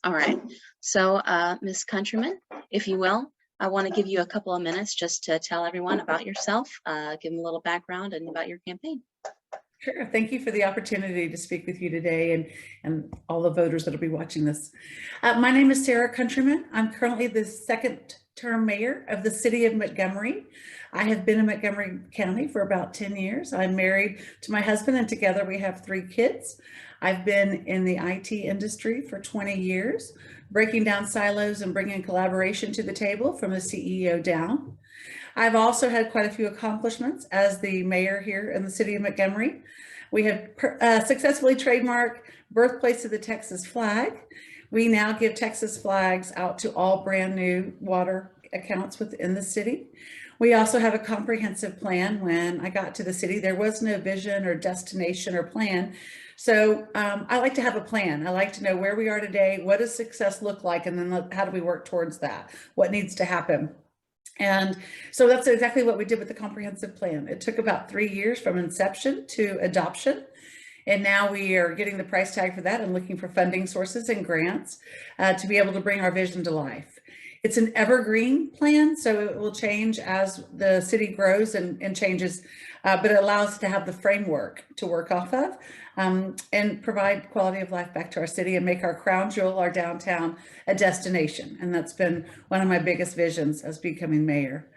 All right. So, Ms. Countryman, if you will, I want to give you a couple of minutes just to tell everyone about yourself, give them a little background and about your campaign. Sure. Thank you for the opportunity to speak with you today and all the voters that will be watching this. My name is Sara Countryman. I'm currently the second term mayor of the city of Montgomery. I have been in Montgomery County for about 10 years. I'm married to my husband and together we have 3 kids. I've been in the IT industry for 20 years, breaking down silos and bringing collaboration to the table from the CEO down. I've also had quite a few accomplishments as the mayor here in the city of Montgomery. We have successfully trademarked birthplace of the Texas flag. We now give Texas flags out to all brand new water accounts within the city. We also have a comprehensive plan. When I got to the city, there was no vision or destination or plan. So I like to have a plan. I like to know where we are today, what does success look like, and then how do we work towards that? What needs to happen? And so that's exactly what we did with the comprehensive plan. It took about 3 years from inception to adoption. And now we are getting the price tag for that and looking for funding sources and grants to be able to bring our vision to life. It's an evergreen plan, so it will change as the city grows and changes, but it allows us to have the framework to work off of and provide quality of life back to our city and make our crown jewel, our downtown, a destination. And that's been one of my biggest visions as becoming mayor.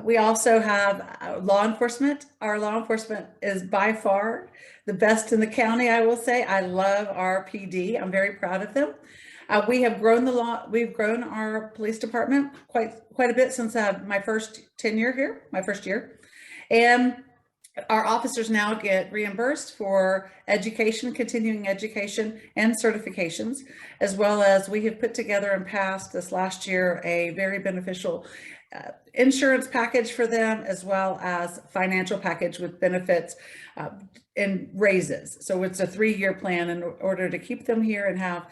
We also have law enforcement. Our law enforcement is by far the best in the county, I will say. I love our PD. I'm very proud of them. We have grown we've grown our police department quite a bit since my first tenure here, my first year. And our officers now get reimbursed for education, continuing education, and certifications, as well as we have put together and passed this last year a very beneficial insurance package for them, as well as financial package with benefits and raises. So it's a 3-year plan in order to keep them here and have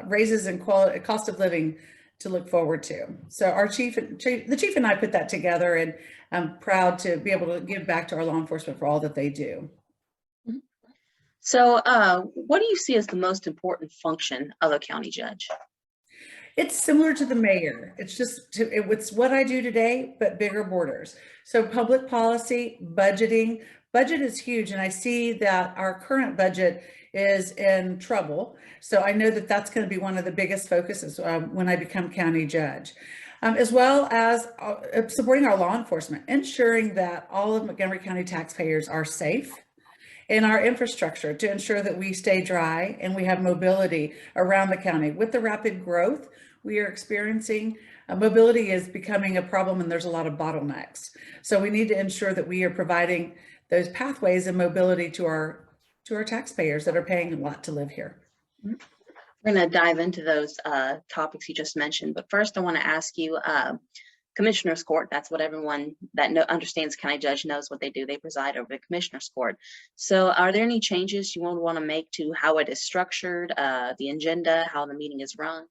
raises and cost of living to look forward to. So our the chief and I put that together, and I'm proud to be able to give back to our law enforcement for all that they do. So what do you see as the most important function of a county judge? It's similar to the mayor. It's just, it's what I do today, but bigger borders. So public policy, budgeting. Budget is huge, and I see that our current budget is in trouble. So I know that that's going to be one of the biggest focuses when I become county judge, as well as supporting our law enforcement, ensuring that all of Montgomery County taxpayers are safe in our infrastructure to ensure that we stay dry and we have mobility around the county. With the rapid growth we are experiencing, mobility is becoming a problem, and there's a lot of bottlenecks. So we need to ensure that we are providing those pathways and mobility to our taxpayers that are paying a lot to live here. We're going to dive into those topics you just mentioned, but first I want to ask you, Commissioner's Court, that's what everyone that understands county judge knows what they do. They preside over the Commissioner's Court. So are there any changes you want to make to how it is structured, the agenda, how the meeting is run?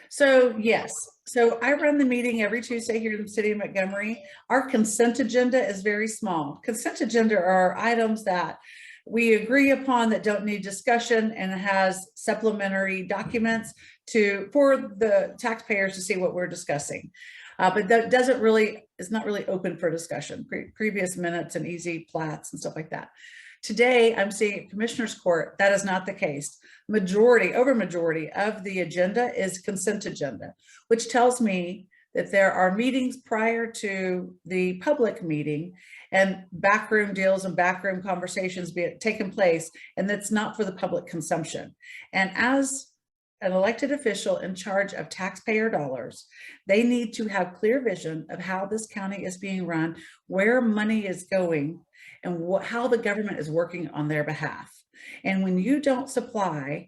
So yes, so I run the meeting every Tuesday here in the city of Montgomery. Our consent agenda is very small. Consent agenda are items that we agree upon that don't need discussion, and it has supplementary documents for the taxpayers to see what we're discussing. But that is not really open for discussion, previous minutes and easy plats and stuff like that. Today, I'm seeing at Commissioner's Court, that is not the case. Majority of the agenda is consent agenda, which tells me that there are meetings prior to the public meeting and backroom deals and backroom conversations taking place, and that's not for the public consumption. And as an elected official in charge of taxpayer dollars, they need to have clear vision of how this county is being run, where money is going, and how the government is working on their behalf. And when you don't supply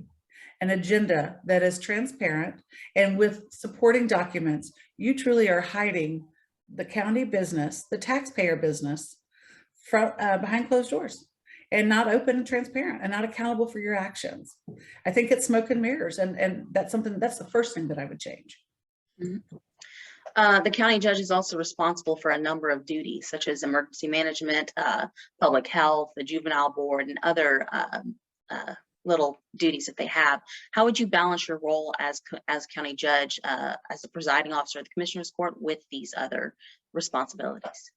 an agenda that is transparent and with supporting documents, you truly are hiding the county business, the taxpayer business, from behind closed doors, and not open and transparent and not accountable for your actions. I think it's smoke and mirrors, and that's the first thing that I would change. Mm-hmm. The county judge is also responsible for a number of duties, such as emergency management, public health, the juvenile board, and other little duties that they have. How would you balance your role as county judge, as the presiding officer of the Commissioners Court with these other responsibilities?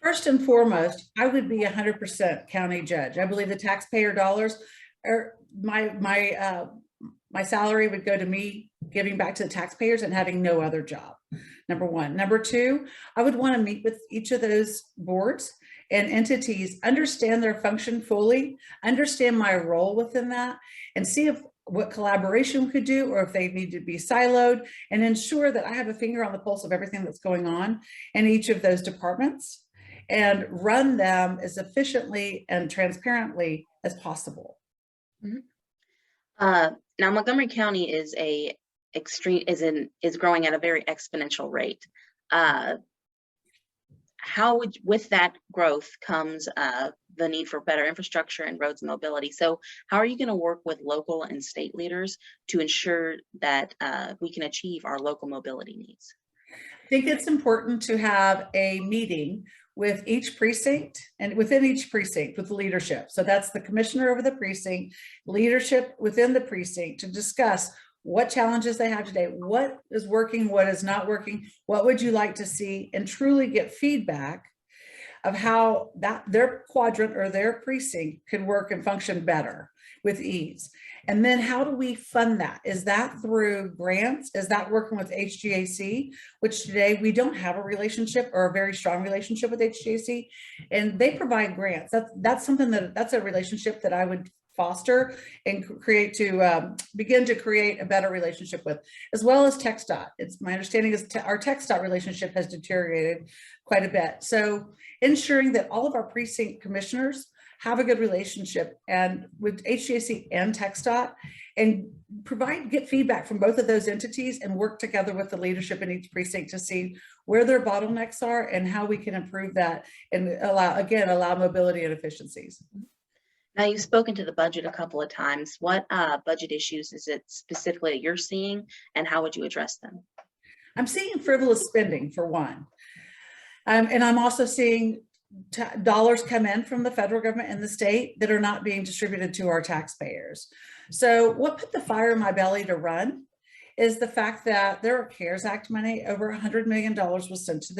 First and foremost, I would be 100% county judge. I believe the taxpayer dollars are my salary would go to me giving back to the taxpayers and having no other job. Number one. Number two, I would want to meet with each of those boards and entities, understand their function fully, understand my role within that, and see if what collaboration we could do, or if they need to be siloed, and ensure that I have a finger on the pulse of everything that's going on in each of those departments and run them as efficiently and transparently as possible. Mm-hmm. Now, Montgomery County is growing at a very exponential rate. With that growth comes the need for better infrastructure and roads and mobility. So how are you going to work with local and state leaders to ensure that we can achieve our local mobility needs? I think it's important to have a meeting with each precinct, and within each precinct with the leadership. So that's the commissioner over the precinct, leadership within the precinct, to discuss what challenges they have today, what is working, what is not working, what would you like to see, and truly get feedback of how their quadrant or their precinct could work and function better with ease. And then how do we fund that? Is that through grants? Is that working with HGAC, which today we don't have a relationship or a very strong relationship with HGAC, and they provide grants. That's something that's a relationship that I would foster and begin to create a better relationship with, as well as TxDOT. It's my understanding is our TxDOT relationship has deteriorated quite a bit. So ensuring that all of our precinct commissioners have a good relationship and with HGAC and TxDOT, and get feedback from both of those entities and work together with the leadership in each precinct to see where their bottlenecks are and how we can improve that and allow mobility and efficiencies. Now, you've spoken to the budget a couple of times. What budget issues is it specifically that you're seeing, and how would you address them? I'm seeing frivolous spending for one. And I'm also seeing dollars come in from the federal government and the state that are not being distributed to our taxpayers. So what put the fire in my belly to run is the fact that there are CARES Act money, over $100 million was sent to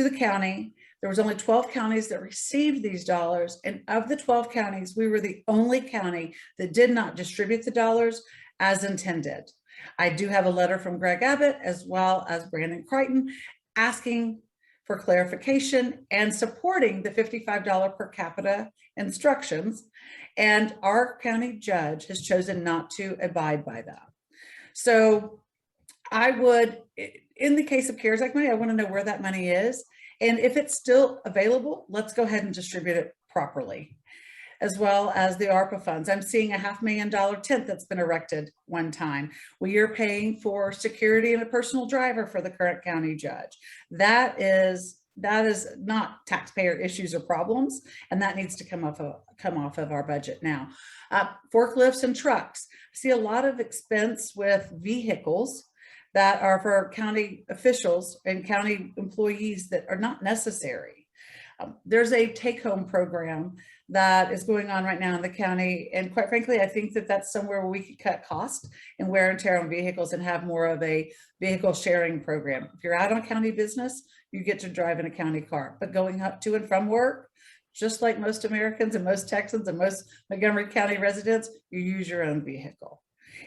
the county. There was only 12 counties that received these dollars. And of the 12 counties, we were the only county that did not distribute the dollars as intended. I do have a letter from Greg Abbott as well as Brandon Crichton asking for clarification and supporting the $55 per capita instructions. And our county judge has chosen not to abide by that. So I would, in the case of CARES Act money, I want to know where that money is. And if it's still available, let's go ahead and distribute it properly, as well as the ARPA funds. I'm seeing a $500,000 tent that's been erected one time. We are paying for security and a personal driver for the current county judge. That is not taxpayer issues or problems, and that needs to come off of our budget now. Forklifts and trucks. I see a lot of expense with vehicles that are for county officials and county employees that are not necessary. There's a take-home program that is going on right now in the county. And quite frankly, I think that that's somewhere where we could cut cost and wear and tear on vehicles and have more of a vehicle sharing program. If you're out on county business, you get to drive in a county car, but going up to and from work, just like most Americans and most Texans and most Montgomery County residents, you use your own vehicle.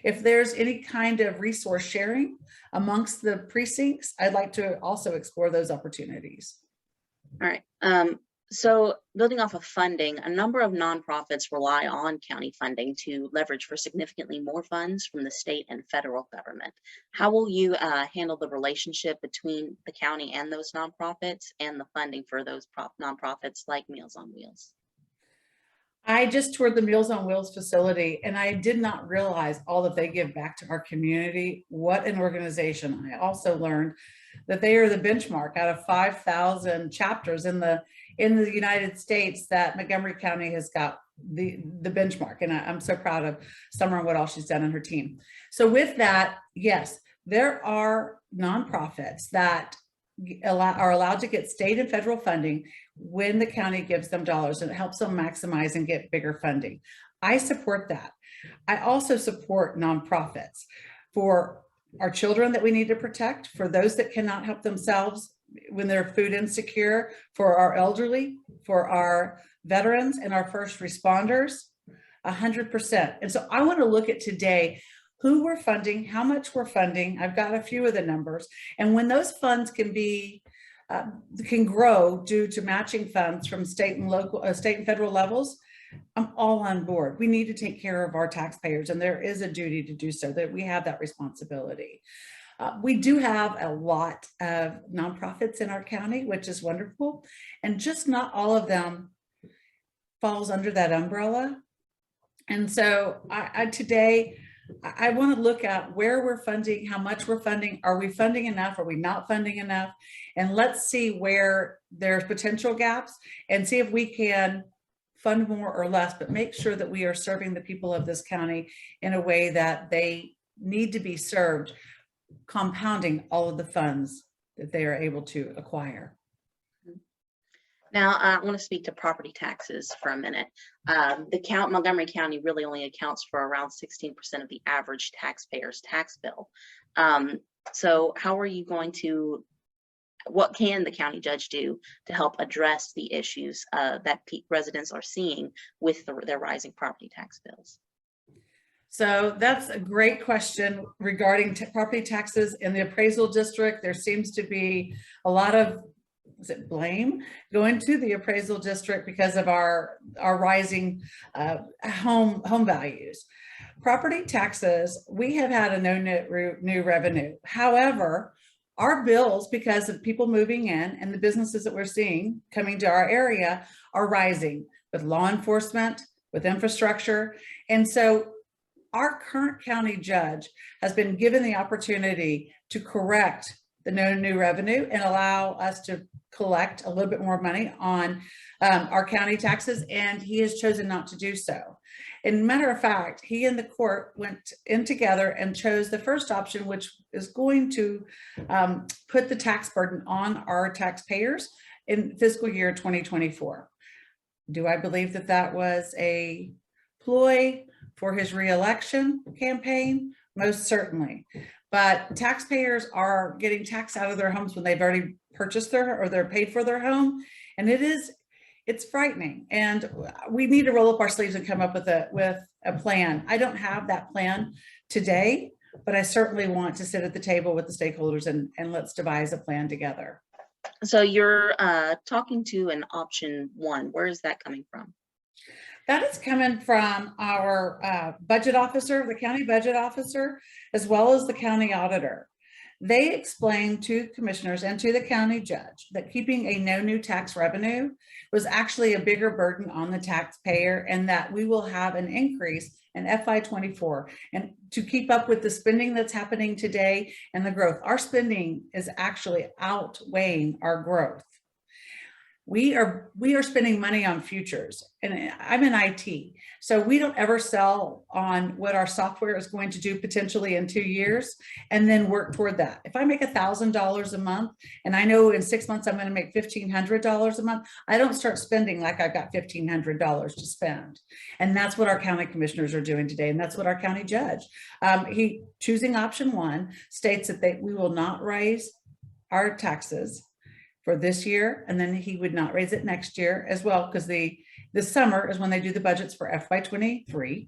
If there's any kind of resource sharing amongst the precincts, I'd like to also explore those opportunities. All right. So building off of funding, a number of nonprofits rely on county funding to leverage for significantly more funds from the state and federal government. How will you handle the relationship between the county and those nonprofits and the funding for those nonprofits like Meals on Wheels? I just toured the Meals on Wheels facility, and I did not realize all that they give back to our community. What an organization. I also learned that they are the benchmark out of 5,000 chapters in the United States that Montgomery County has got the benchmark. And I'm so proud of Summer and what all she's done and her team. So with that, yes, there are nonprofits that are allowed to get state and federal funding when the county gives them dollars, and it helps them maximize and get bigger funding. I support that. I also support nonprofits for our children that we need to protect, for those that cannot help themselves when they're food insecure, for our elderly, for our veterans and our first responders, 100%. And so I want to look at today who we're funding, how much we're funding. I've got a few of the numbers. And when those funds can grow due to matching funds from state and federal levels, I'm all on board. We need to take care of our taxpayers, and there is a duty to do so, that we have that responsibility. We do have a lot of nonprofits in our county, which is wonderful, and just not all of them falls under that umbrella. And so today, I want to look at where we're funding, how much we're funding. Are we funding enough? Are we not funding enough? And let's see where there's potential gaps and see if we can fund more or less, but make sure that we are serving the people of this county in a way that they need to be served, compounding all of the funds that they are able to acquire. Now, I want to speak to property taxes for a minute. Montgomery County really only accounts for around 16% of the average taxpayer's tax bill. So how are you going to, what can the county judge do to help address the issues that residents are seeing with their rising property tax bills? So that's a great question regarding property taxes in the appraisal district. There seems to be a lot of blame going to the appraisal district because of our rising home values. Property taxes, we have had a no new revenue. However, our bills, because of people moving in and the businesses that we're seeing coming to our area, are rising with law enforcement, with infrastructure. And so our current county judge has been given the opportunity to correct the no new revenue and allow us to collect a little bit more money on our county taxes, and he has chosen not to do so. And matter of fact, he and the court went in together and chose the first option, which is going to put the tax burden on our taxpayers in fiscal year 2024. Do I believe that that was a ploy for his reelection campaign? Most certainly. But taxpayers are getting taxed out of their homes when they've already purchased or they're paid for their home. And it's frightening. And we need to roll up our sleeves and come up with a plan. I don't have that plan today, but I certainly want to sit at the table with the stakeholders and let's devise a plan together. So you're talking to an option one. Where is that coming from? That is coming from our budget officer, the county budget officer, as well as the county auditor. They explained to commissioners and to the county judge that keeping a no new tax revenue was actually a bigger burden on the taxpayer, and that we will have an increase in FY24. And to keep up with the spending that's happening today and the growth, our spending is actually outweighing our growth. We are spending money on futures, and I'm in IT, so we don't ever sell on what our software is going to do potentially in 2 years and then work toward that. If I make $1,000 a month and I know in 6 months I'm going to make $1,500 a month, I don't start spending like I've got $1,500 to spend. And that's what our county commissioners are doing today, and that's what our county judge, he choosing option one states that we will not raise our taxes for this year, and then he would not raise it next year as well, because the summer is when they do the budgets for FY23,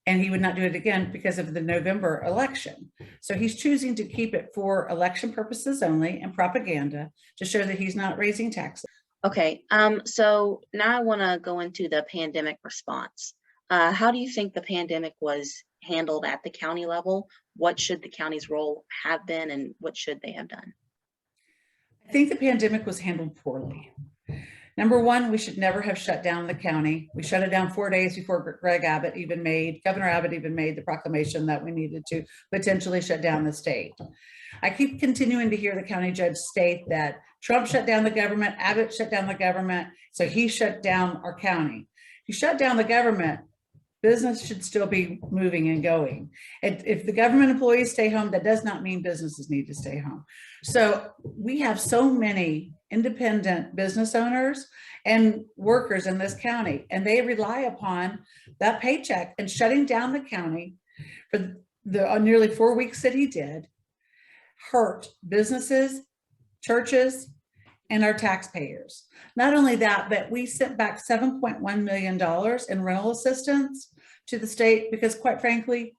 and he would not do it again because of the November election. So he's choosing to keep it for election purposes only and propaganda to show that he's not raising taxes. Okay, so now I want to go into the pandemic response. How do you think the pandemic was handled at the county level? What should the county's role have been, and what should they have done? I think the pandemic was handled poorly. Number one, we should never have shut down the county. We shut it down 4 days before Governor Abbott even made the proclamation that we needed to potentially shut down the state. I keep continuing to hear the county judge state that Trump shut down the government, Abbott shut down the government, so he shut down our county. He shut down the government Business should still be moving and going. If the government employees stay home, that does not mean businesses need to stay home. So we have so many independent business owners and workers in this county, and they rely upon that paycheck, and shutting down the county for the nearly 4 weeks that he did hurt businesses, churches, and our taxpayers. Not only that, but we sent back $7.1 million in rental assistance to the state because, quite frankly,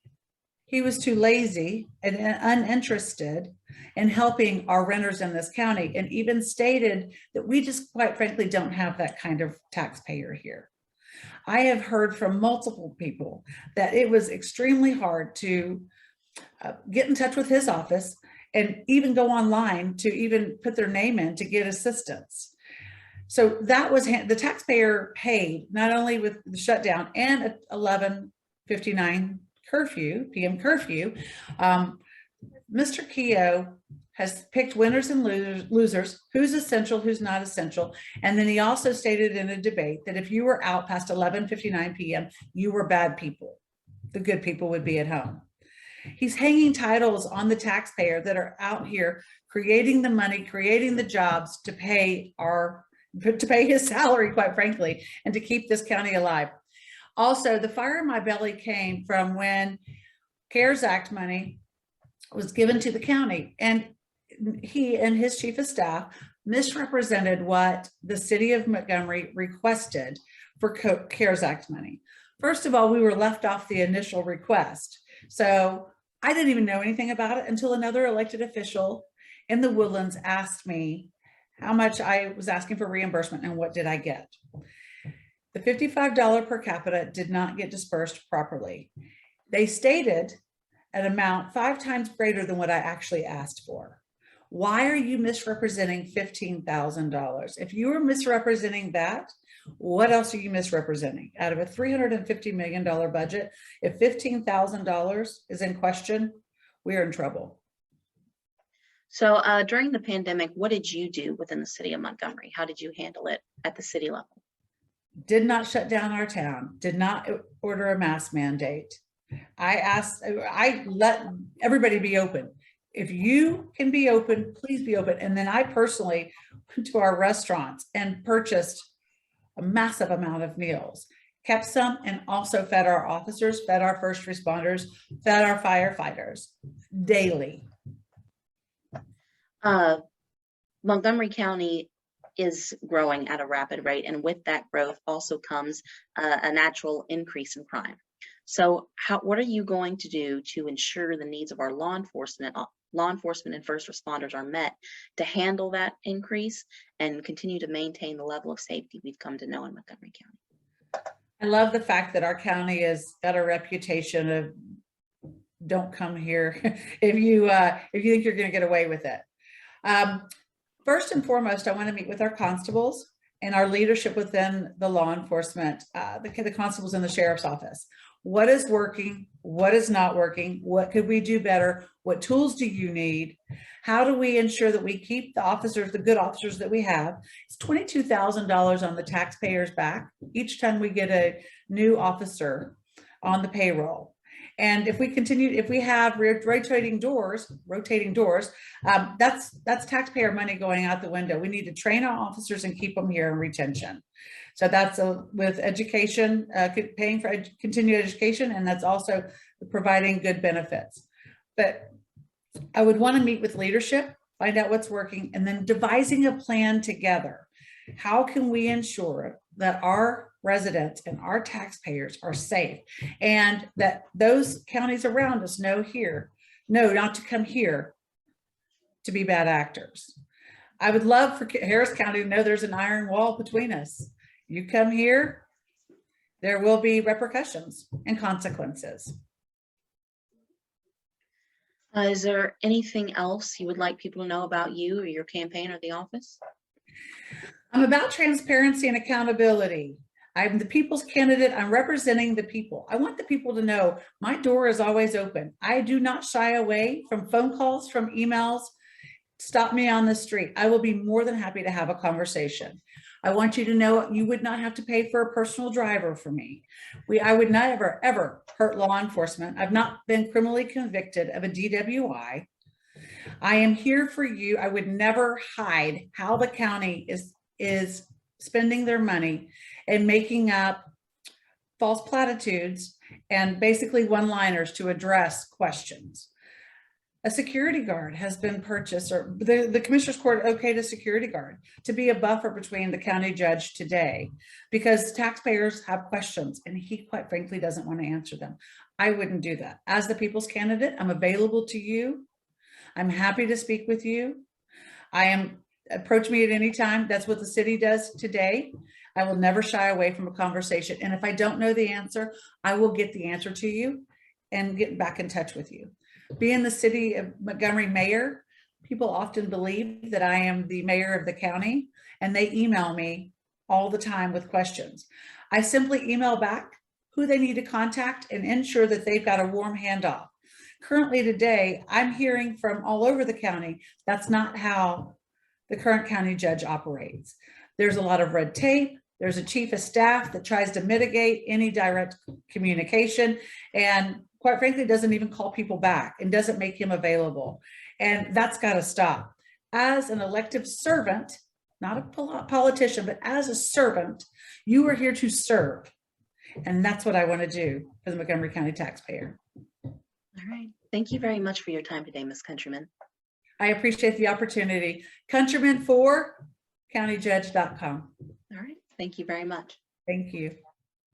he was too lazy and uninterested in helping our renters in this county, and even stated that we just, quite frankly, don't have that kind of taxpayer here. I have heard from multiple people that it was extremely hard to get in touch with his office and even go online to even put their name in to get assistance. So that was the taxpayer paid not only with the shutdown and at 11:59 p.m. curfew. Mr. Keogh has picked winners and losers, who's essential, who's not essential. And then he also stated in a debate that if you were out past 11:59 p.m., you were bad people. The good people would be at home. He's hanging titles on the taxpayer that are out here creating the money, creating the jobs to pay his salary, quite frankly, and to keep this county alive. Also, the fire in my belly came from when CARES Act money was given to the county, and he and his chief of staff misrepresented what the city of Montgomery requested for CARES Act money. First of all, we were left off the initial request. So I didn't even know anything about it until another elected official in the Woodlands asked me how much I was asking for reimbursement and what did I get. The $55 per capita did not get dispersed properly. They stated an amount 5 times greater than what I actually asked for. Why are you misrepresenting $15,000? If you were misrepresenting that, what else are you misrepresenting? Out of a $350 million budget, if $15,000 is in question, we're in trouble. So during the pandemic, what did you do within the city of Montgomery? How did you handle it at the city level? Did not shut down our town, did not order a mask mandate. I let everybody be open. If you can be open, please be open. And then I personally went to our restaurants and purchased a massive amount of meals, kept some, and also fed our officers, fed our first responders, fed our firefighters daily. Montgomery County is growing at a rapid rate, and with that growth also comes a natural increase in crime. So what are you going to do to ensure the needs of our law enforcement and first responders are met to handle that increase and continue to maintain the level of safety we've come to know in Montgomery County? I love the fact that our county has got a reputation of don't come here if you think you're going to get away with it. First and foremost, I want to meet with our constables and our leadership within the law enforcement, the constables in the sheriff's office. What is working? What is not working? What could we do better? What tools do you need? How do we ensure that we keep the officers, the good officers that we have? It's $22,000 on the taxpayers' back each time we get a new officer on the payroll. And if we have rotating doors, that's taxpayer money going out the window. We need to train our officers and keep them here in retention. So that's with education, paying for continued education, and that's also providing good benefits. But I would want to meet with leadership, find out what's working, and then devising a plan together. How can we ensure that our residents and our taxpayers are safe, and that those counties around us know not to come here to be bad actors? I would love for Harris County to know there's an iron wall between us. You come here, there will be repercussions and consequences. Is there anything else you would like people to know about you or your campaign or the office? I'm about transparency and accountability. I'm the people's candidate. I'm representing the people. I want the people to know my door is always open. I do not shy away from phone calls, from emails. Stop me on the street. I will be more than happy to have a conversation. I want you to know you would not have to pay for a personal driver for me. I would never, ever hurt law enforcement. I've not been criminally convicted of a DWI. I am here for you. I would never hide how the county is spending their money and making up false platitudes and basically one-liners to address questions. A security guard has been purchased, or the Commissioner's Court okayed a security guard to be a buffer between the county judge today, because taxpayers have questions and he quite frankly doesn't want to answer them. I wouldn't do that. As the people's candidate, I'm available to you. I'm happy to speak with you. Approach me at any time. That's what the city does today. I will never shy away from a conversation. And if I don't know the answer, I will get the answer to you and get back in touch with you. Being the city of Montgomery mayor, people often believe that I am the mayor of the county, and they email me all the time with questions. I simply email back who they need to contact and ensure that they've got a warm handoff. Currently today, I'm hearing from all over the county, that's not how the current county judge operates. There's a lot of red tape. There's a chief of staff that tries to mitigate any direct communication and quite frankly doesn't even call people back and doesn't make him available. And that's got to stop. As an elective servant, not a politician, but as a servant, you are here to serve. And that's what I want to do for the Montgomery County taxpayer. All right. Thank you very much for your time today, Ms. Countryman. I appreciate the opportunity. Countryman for countyjudge.com. All right. Thank you very much. Thank you.